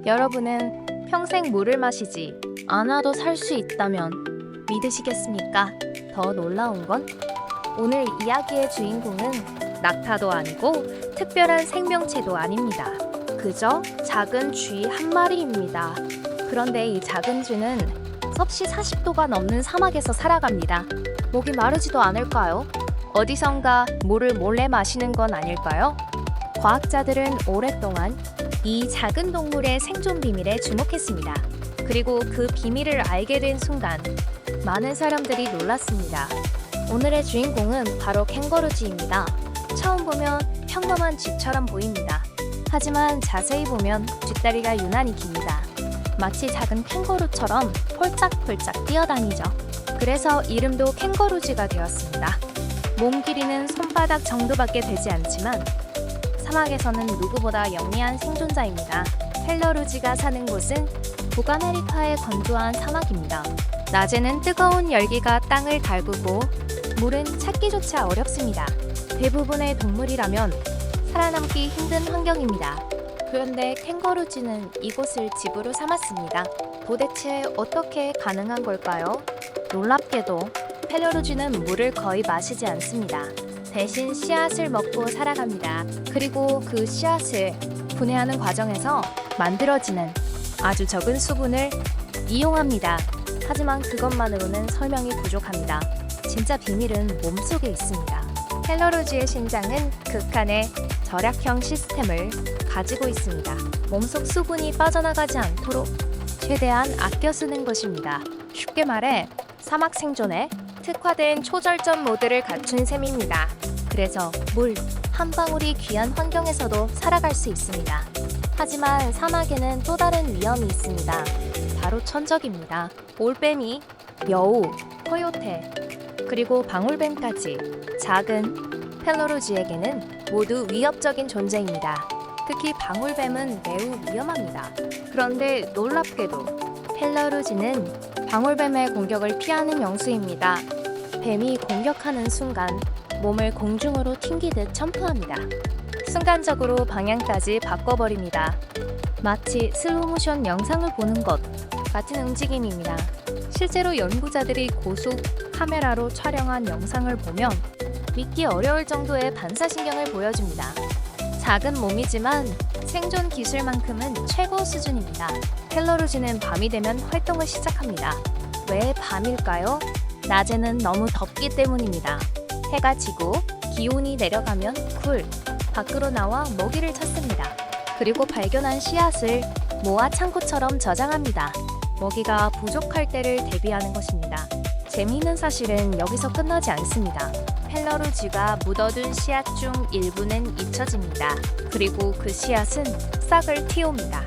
여러분은 평생 물을 마시지 않아도 살 수 있다면 믿으시겠습니까? 더 놀라운 건 오늘 이야기의 주인공은 낙타도 아니고 특별한 생명체도 아닙니다. 그저 작은 쥐 한 마리입니다. 그런데 이 작은 쥐는 섭씨 40도가 넘는 사막에서 살아갑니다. 목이 마르지도 않을까요? 어디선가 물을 몰래 마시는 건 아닐까요? 과학자들은 오랫동안 이 작은 동물의 생존 비밀에 주목했습니다. 그리고 그 비밀을 알게 된 순간 많은 사람들이 놀랐습니다. 오늘의 주인공은 바로 캥거루쥐입니다. 처음 보면 평범한 쥐처럼 보입니다. 하지만 자세히 보면 뒷다리가 유난히 깁니다. 마치 작은 캥거루처럼 폴짝폴짝 뛰어다니죠. 그래서 이름도 캥거루쥐가 되었습니다. 몸 길이는 손바닥 정도밖에 되지 않지만 사막에서는 누구보다 영리한 생존자입니다. 펠러루지가 사는 곳은 북아메리카의 건조한 사막입니다. 낮에는 뜨거운 열기가 땅을 달구고 물은 찾기조차 어렵습니다. 대부분의 동물이라면 살아남기 힘든 환경입니다. 그런데 캥거루쥐는 이곳을 집으로 삼았습니다. 도대체 어떻게 가능한 걸까요? 놀랍게도 펠러루쥐는 물을 거의 마시지 않습니다. 대신 씨앗을 먹고 살아갑니다. 그리고 그 씨앗을 분해하는 과정에서 만들어지는 아주 적은 수분을 이용합니다. 하지만 그것만으로는 설명이 부족합니다. 진짜 비밀은 몸속에 있습니다. 펠러루쥐의 신장은 극한의 절약형 시스템을 가지고 있습니다. 몸속 수분이 빠져나가지 않도록 최대한 아껴 쓰는 것입니다. 쉽게 말해 사막 생존에 특화된 초절전 모드를 갖춘 셈입니다. 그래서 물 한 방울이 귀한 환경에서도 살아갈 수 있습니다. 하지만 사막에는 또 다른 위험이 있습니다. 바로 천적입니다. 올빼미, 여우, 코요테, 그리고 방울뱀까지 작은 펠러루쥐에게는 모두 위협적인 존재입니다. 특히 방울뱀은 매우 위험합니다. 그런데 놀랍게도 펠러루쥐는 방울뱀의 공격을 피하는 영수입니다. 뱀이 공격하는 순간 몸을 공중으로 튕기듯 점프합니다. 순간적으로 방향까지 바꿔버립니다. 마치 슬로모션 영상을 보는 것 같은 움직임입니다. 실제로 연구자들이 고속 카메라로 촬영한 영상을 보면 믿기 어려울 정도의 반사신경을 보여줍니다. 작은 몸이지만 생존 기술만큼은 최고 수준입니다. 펠러루쥐는 밤이 되면 활동을 시작합니다. 왜 밤일까요? 낮에는 너무 덥기 때문입니다. 해가 지고 기온이 내려가면 밖으로 나와 먹이를 찾습니다. 그리고 발견한 씨앗을 모아 창고처럼 저장합니다. 먹이가 부족할 때를 대비하는 것입니다. 재미있는 사실은 여기서 끝나지 않습니다. 펠러루쥐가 묻어둔 씨앗 중 일부는 잊혀집니다. 그리고 그 씨앗은 싹을 틔웁니다.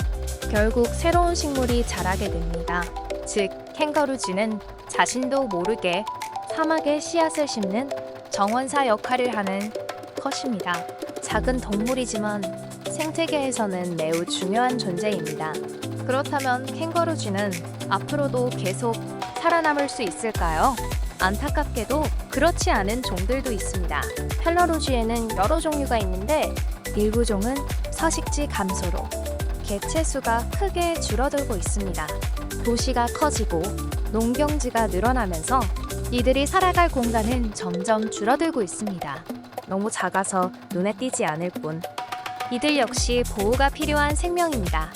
결국 새로운 식물이 자라게 됩니다. 즉, 캥거루쥐는 자신도 모르게 사막에 씨앗을 심는 정원사 역할을 하는 것입니다. 작은 동물이지만 생태계에서는 매우 중요한 존재입니다. 그렇다면 캥거루쥐는 앞으로도 계속 살아남을 수 있을까요? 안타깝게도 그렇지 않은 종들도 있습니다. 펠러루쥐에는 여러 종류가 있는데 일부 종은 서식지 감소로 개체 수가 크게 줄어들고 있습니다. 도시가 커지고 농경지가 늘어나면서 이들이 살아갈 공간은 점점 줄어들고 있습니다. 너무 작아서 눈에 띄지 않을 뿐. 이들 역시 보호가 필요한 생명입니다.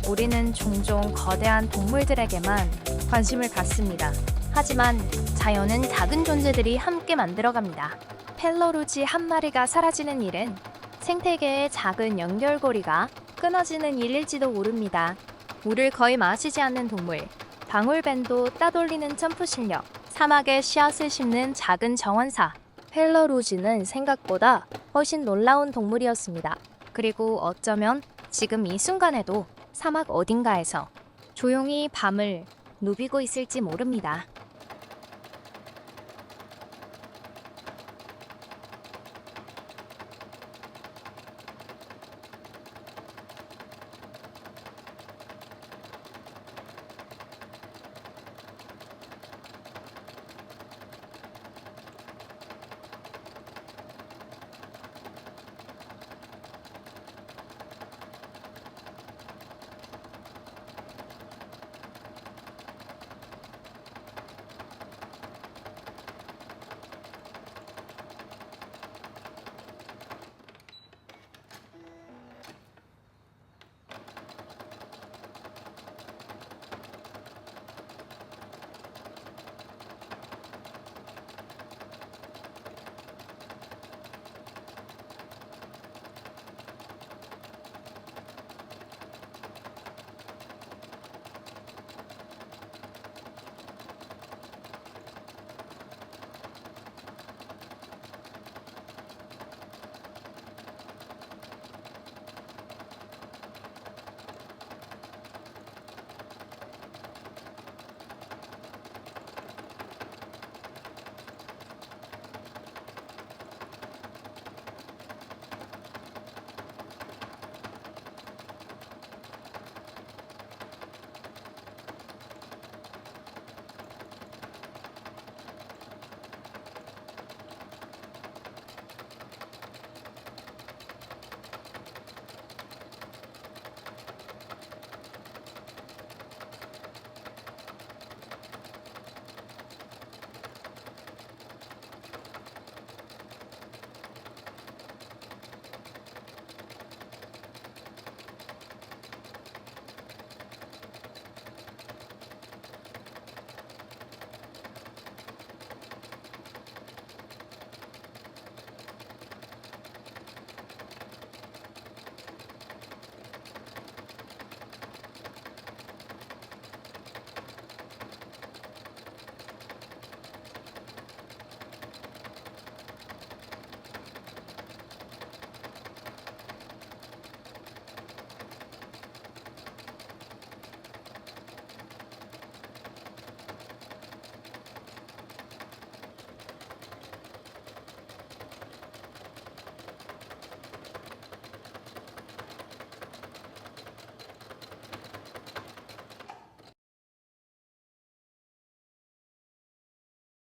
우리는 종종 거대한 동물들에게만 관심을 갖습니다. 하지만 자연은 작은 존재들이 함께 만들어갑니다. 펠러루쥐 한 마리가 사라지는 일은 생태계의 작은 연결고리가 끊어지는 일일지도 모릅니다. 물을 거의 마시지 않는 동물, 방울뱀도 따돌리는 점프 실력, 사막에 씨앗을 심는 작은 정원사. 펠러루쥐는 생각보다 훨씬 놀라운 동물이었습니다. 그리고 어쩌면 지금 이 순간에도 사막 어딘가에서 조용히 밤을 누비고 있을지 모릅니다.